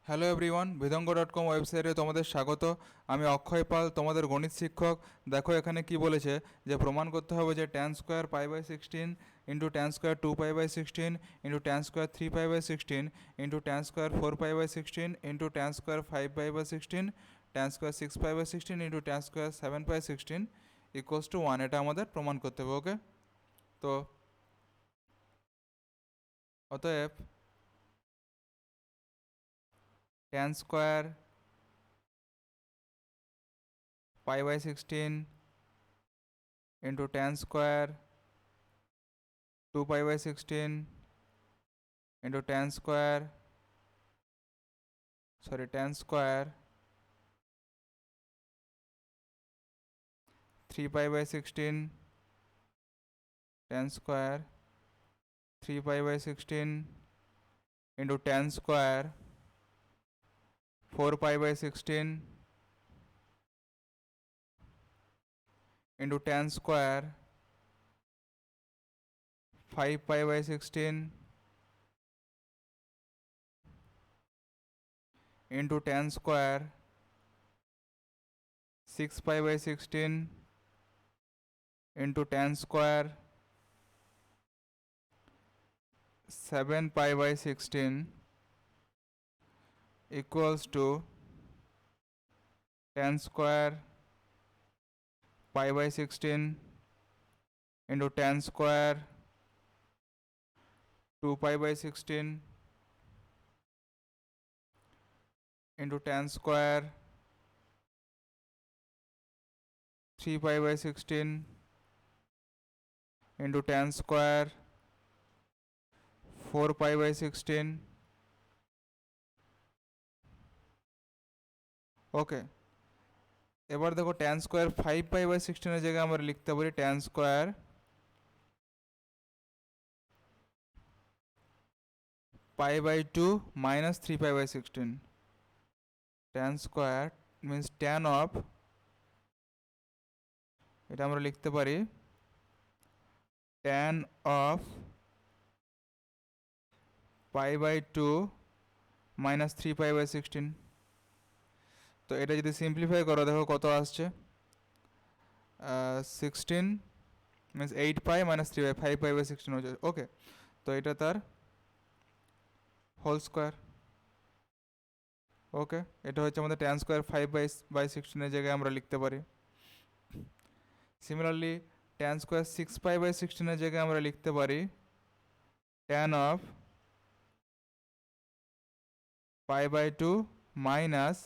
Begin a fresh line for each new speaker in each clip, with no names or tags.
Hello everyone, বিধঙ্গ.com ওয়েবসাইটে তোমাদের স্বাগত। আমি অক্ষয় পাল, তোমাদের গণিত শিক্ষক। দেখো এখানে কি বলেছে, যে প্রমাণ করতে হবে যে tan square pi by 16 into tan square 2 pi by 16 into tan square 3 pi by 16 into tan square 4 pi by 16 into tan square 5 pi by 16 tan square 6 pi by 16 into tan square 7 pi 16 equals to 1। এটা আমাদের প্রমাণ করতে হবে। ওকে, তো অতএব tan square pi by 16 into tan square 2 pi by 16 into tan square tan square 3 pi by 16 tan square 3 pi by 16 into tan square 4 pi by 16 into tan square 5 pi by 16 into tan square 6 pi by 16 into tan square 7 pi by 16 equals to tan square pi by 16 into tan square 2 pi by 16 into tan square 3 pi by 16 into tan square 4 pi by 16। ওকে, এবার দেখো tan square 5 pi by 16 এর জায়গায় আমরা লিখতে পারি tan square pi by 2 minus 3 pi by 16। tan square means tan of, এটা আমরা লিখতে পারি tan of pi by 2 minus 3 pi by 16। তো এটা যদি সিম্পলিফাই করো দেখো কত আসছে, 16 means 8 pi minus 3 by 5 pi by 16 হচ্ছে। ওকে, তো এটা তার হোল স্কোয়ার। ওকে, এটা হচ্ছে আমাদের tan স্কোয়ার 5 বাই 16 এর জায়গায় আমরা লিখতে পারি। Similarly tan square 6 pi by 16 এর জায়গায় আমরা লিখতে পারি tan of pi by 2 minus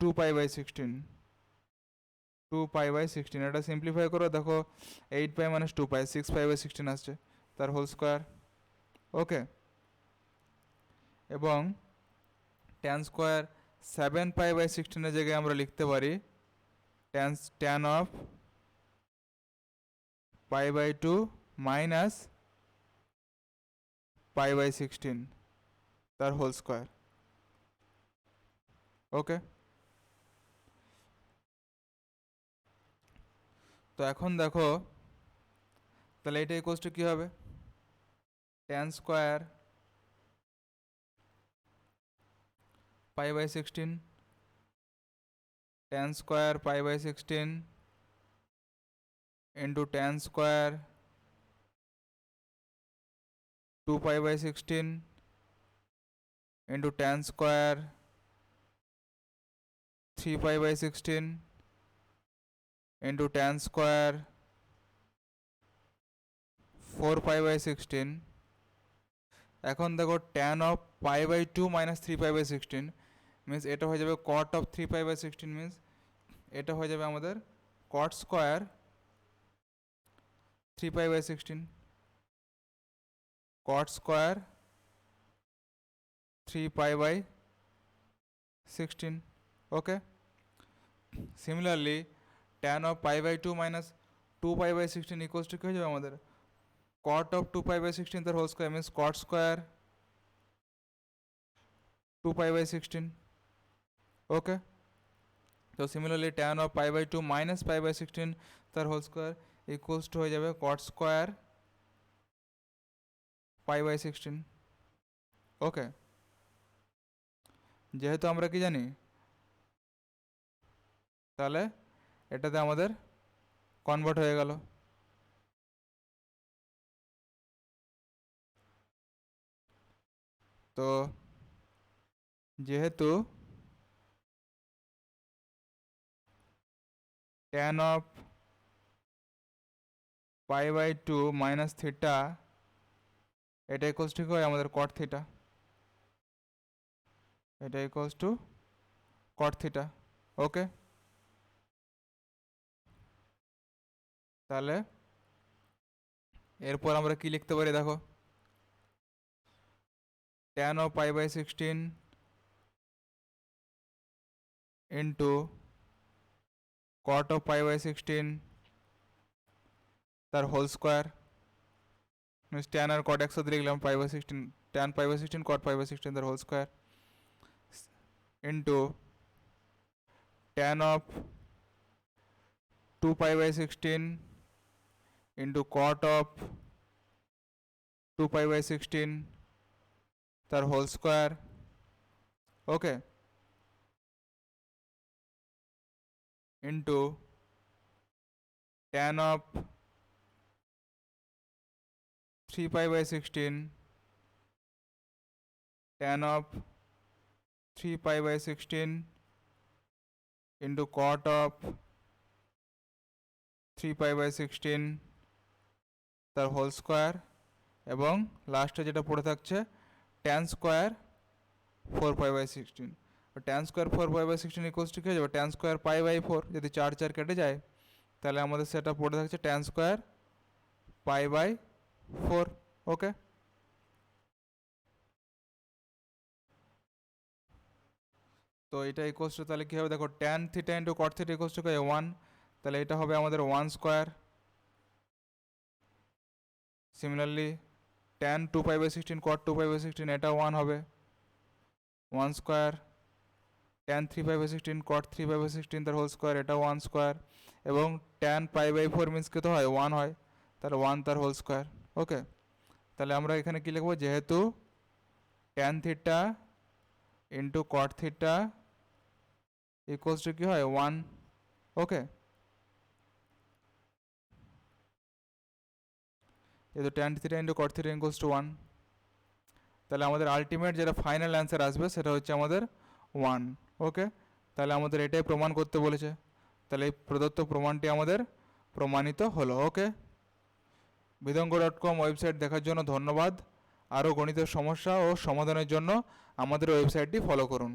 2 pi by 16, 2 pi by 16। এটা সিম্পলিফাই করো দেখো 8 pi minus 2 pi 6 pi by 16 আসছে, তার হোল স্কোয়ার। ওকে, এবং tan স্কোয়ার 7 পাই বাই 16 এর জায়গায় আমরা লিখতে পারি tan of pi by 2 minus pi by 16, তার হোল স্কোয়ার। ওকে, তো এখন দেখো তাহলে এটা ইকুয়ালস টু কী হবে, tan square pi by 16 tan square pi by 16 into tan square 2 pi by 16 into tan square 3 pi by 16 into tan square 4 pi by 16। এখন দেখো tan of pi by 2 minus 3 pi by 16 means এটা হয়ে যাবে cot of 3 pi by 16, means এটা হয়ে যাবে আমাদের cot square 3 pi by 16, cot square 3 pi by 16। Okay, similarly tan of pi by 2 minus 2 pi by 16 equals to কী হয়ে যাবে আমাদের cot অফ 2 পাই বাই 16 তার whole square, means cot square 2 pi by 16। Okay, তো similarly tan of pi by 2 minus pi by 16 তার whole square equals to হয়ে যাবে cot square pi by 16। Okay, যেহেতু আমরা কি জানি, তাহলে এটাতে আমাদের কনভার্ট হয়ে গেল। তো যেহেতু tan of pi by 2 minus theta, এটা ইকুয়ালস টু হয় আমাদের কট থিটা, এটা equals to cot theta. Okay, তাহলে এরপর আমরা কি লিখতে পারি দেখো, tan of pi by 16 into cot of pi by 16 তার হোল স্কোয়ার, মিনস tan আর কট একসাথে লিখলাম, pi by 16 tan pi by 16 cot pi by 16 তার whole square into tan of 2 pi by 16 into cot of 2 pi by 16 তার whole square. Okay, into tan of 3 pi by 16 tan of 3 pi by 16 into cot of 3 pi by 16 তার whole square, এবং লাস্টে যেটা পড়ে থাকছে tan square 4 pi by 16। tan square 4 pi by 16 equals to কি হয়ে যাবে, tan স্কোয়ার পাই বাই 4, যদি 4 4 কেটে যায় তাহলে আমাদের সেটা পড়ে থাকছে tan square pi by 4। Okay, তো এটা ইকুয়ালস টু তাহলে কী হবে দেখো, tan theta into cot theta equals to 1, তাহলে এটা হবে আমাদের 1 square. Similarly tan 2 pi by 16 cot 2 pi by 16 এটা 1 হবে, 1 square. tan 3 pi by 16 cot 3 pi by 16 তার হোল স্কোয়ার, এটা 1 স্কোয়ার। এবং tan পাই বাই 4 মিনস কত হয়, 1 হয়, তাহলে 1 তার হোল স্কোয়ার। ওকে, তাহলে আমরা এখানে কি লিখবো, যেহেতু tan theta into cot theta equals to কি হয় 1। ওকে, যেহেতু tan theta into cot theta equals to 1, তাহলে আমাদের আলটিমেট যেটা ফাইনাল অ্যান্সার আসবে সেটা হচ্ছে আমাদের 1। ওকে, তাহলে আমাদের এটাই প্রমাণ করতে বলেছে, তাহলে এই প্রদত্ত প্রমাণটি আমাদের প্রমাণিত হলো। ওকে, বিদঙ্গ.com ওয়েবসাইট দেখার জন্য ধন্যবাদ। আরও গণিতের সমস্যা ও সমাধানের জন্য আমাদের ওয়েবসাইটটি ফলো করুন।